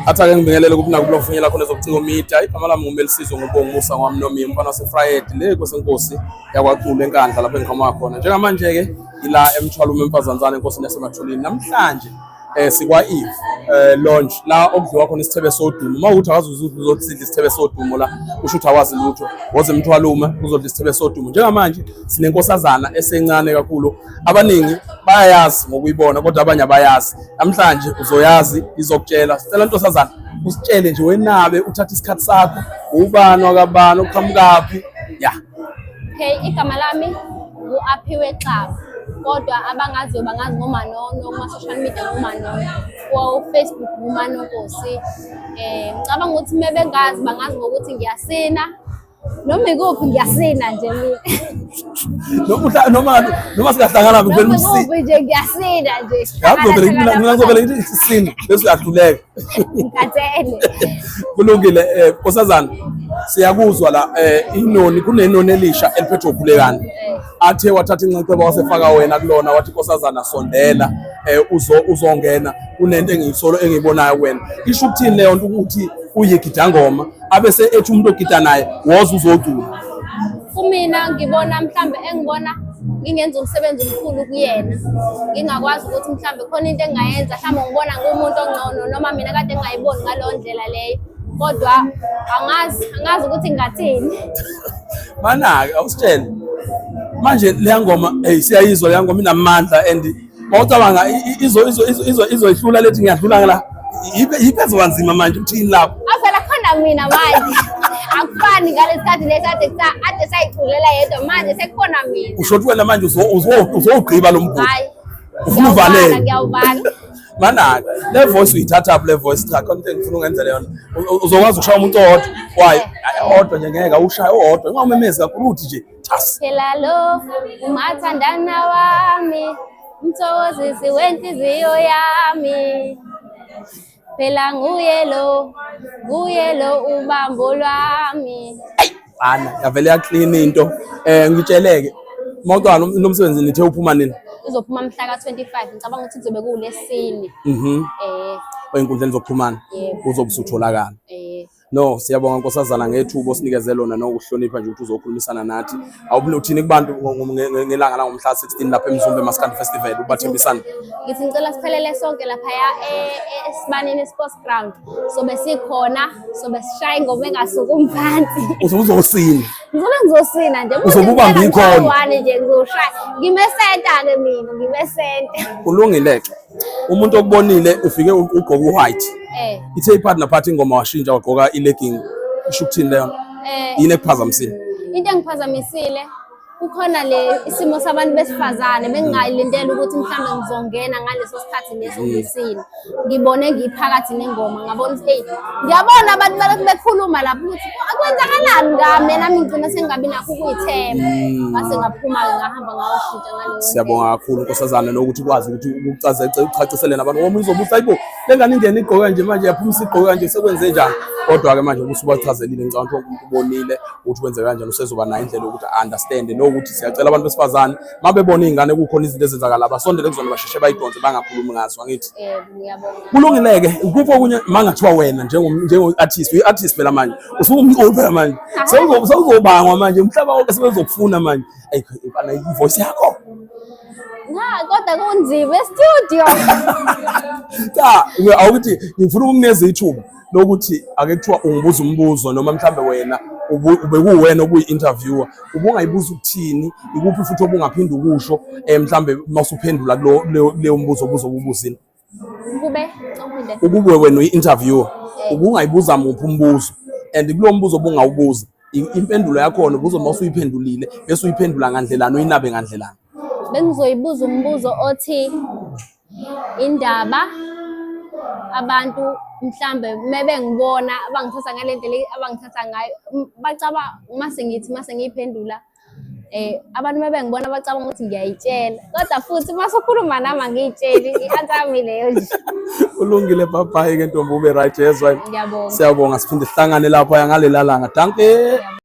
Athi-ke ngibingelele kubona kulokuvunyelwa khona ezokucinga media. Igama lami nguMelisizwe Ngubongomusa Ngwamnomi umfana waseFrayed le kwesenkosi yakwaXulu enkandla lapho engiqhamuka khona. Njengamanje ke ila emthwalo uMempazanzana enkosini yaseMathulini. Namhlanje sikwa Eve launch la okudliwa khona isithebe sodumo. Mawukuthi akazi uzodla isithebe sodumo la usho ukuthi awazi lutho. Woze emthwalo uma uzodla isithebe sodumo. Njengamanje sinenkosazana esencane kakhulu. Abaningi bayayazi ngokuyibona kodwa abanye abayazi. Namhlanje uzoyazi izokutshela. Sicela Nkosazana usitshele nje wenabe uthatha isikhathi sakho ubani wakabani uqhamukaphi ya. Okay, igama lami uAphiwe Xaba. Kodwa abangaziyo bangazi ngoManono kuma social media ngoManono ku Facebook ngoManonkosi. Ngicabanga ukuthi mebengazi bangazi ngokuthi ngiyasina noma ikuphi ngiyasina nje mina. Noma singahlangana ngivela umsini. Noma nje ngiyasina nje. Ngizovela ngithi isini bese uyahluleka. Ngikathele. Kulungile Nkosazana siyakuzwa la inoni kunenoni elisha eliphethwe ukhulekana. Athe wathatha inceceba wasefaka wena kulona wathi Nkosazana sondela uzongena kunento engiyisolo engiyibonayo wena. Isho ukuthini leyo nto ukuthi uyigidangoma abese ethi umuntu ogida naye woza uzocula. Kumina ngibona mhlambe engibona ngingenza umsebenzi omkhulu kuyena. Ngingakwazi ukuthi mhlambe khona into engayenza mhlambe ngibona ngumuntu ongcono noma mina kade ngayiboni ngalo ndlela leyo. Kodwa angazi ukuthi ngingathini. Mana-ke awusitshele manje leya ngoma siyayizwa leya ngoma inamandla and bawucabanga izoyihlula lethi ngiyadlula la yiphezo kanzima manje uthini lapho avela khona mina manje akufani ngalesikhathi lesathi ade sayiculela yedwa manje sekukhona mina. Usho ukuthi wena manje uzogqiba lo mbutho ufuna uvalele. Ngiyawuvala mana le voice uyithatha up le voice cha konke ngifuna ungenzele yona uzokwazi ukushaya umuntu owodwa why owodwa nje ngeke ushaya owodwa ngawumemezi kakhulu uthi nje thasi phela lo umathandana wami umthokozisi wenhliziyo yami phela nguye lo ubambo lwami. Bana yavele yaclean into ngitsheleke mawucala nomsebenzi nithe uphuma nini? Uzophuma mhla ka-25 ngicabanga ukuthi kuzobe kuLesine. Oy'nkundleni zokuxhumana uzobusutholakala. No siyabonga Nkosazana ngethuba osinikeze lona nokuhlonipha nje ukuthi uzokhulumisana nathi. Awubunothini kubantu ngelanga la ngomhla 16 lapha eMzumbe Maskandi Festival ubathembisana. Ngithi ngicela siphelele sonke lapha esibanini sports ground. Sobe sikhona sobe sishaya ingoma engasukumi phansi. Uzosina. Ngizosina nje. Uzobubamba ikhono. Wani nje ngizoshaya. Ngimesenta ke mina ngimesenta. Kulungile ke. Umuntu okubonile ufike ugqoka uwhite. Ithe ipartner party ingoma washintsha wagqoka ilegging isho ukuthini leyo yini ekuphazamisile? Into engiphazamisile kukhona le isimo sabantu besifazane bengayilindele ukuthi mhlambe ngizongena ngaleso sikhathi leso ngisini. Ngibone ngiphakathi nengoma ngabona ukuthi ngiyabona abantu balokhu bekhuluma lapho ukuthi akwenzakalani ngami nami ngicina sengabi nakho ukuyithemba. Base ngaphuma ngahamba ngawushintsha ngaleyo. Siyabonga kakhulu Nkosazana nokuthi ukwazi ukuthi uchacisele nabantu ngoba uzobuza hayibo lengane ingene igqoka nje manje yaphuma isigqoka nje sekwenze njani. Kodwa ke manje ukuthi ubachazelile ngicabanga ukuthi umuntu ubonile ukuthi wenze kanjani usezoba nayo indlela ukuthi understand nokuthi siyacela abantu besifazane mabebona izingane kukhona izinto ezenzakala abasondele kuzona basheshe bayidonse bangakhulumi ngazo angithi. Ngiyabonga. Kulungileke ukupho okunye mangathiwa wena njengo-artist uyi-artist phela manje usungumculi phela manje sewuzobangwa manje umhlaba wonke sebezokufuna manje bana ivoice yakho kodwa kunzima e-studio. cha awukuthi ngifuna ukukunikeza ithuba lokuthi ake kuthiwa ungibuza umbuzo noma mhlambe wena ubekuwena obuyi-interviewer ubungayibuza ukuthini ikuphi futhi obungaphinde ukusho mhlambe masuphendula leyo mbuzo ubuzobuzini ukube wena uyi-interviewer ubungayibuza muphi umbuzo and kulowo mbuzo obungawubuza impendulo yakhona ubuzo masuyiphendulile bese uyiphendula ngandlelani uyinabe ngandlelani. Bengizoyibuza umbuzo othi indaba abantu mhlambe mebengibona abangithatha ngale ndlela abangithatha ngayo bacabanga mase ngiyiphendula abantu mebengibona bacabanga ukuthi ngiyayitshela kodwa futhi masukhuluma nami angiyitsheli i-answer yami leyo nje. Ulungile bye ke ntombi ube right yezwa. Ngiyabonga. Siyabonga siphinde sihlangane lapha ngalela langa. Danke.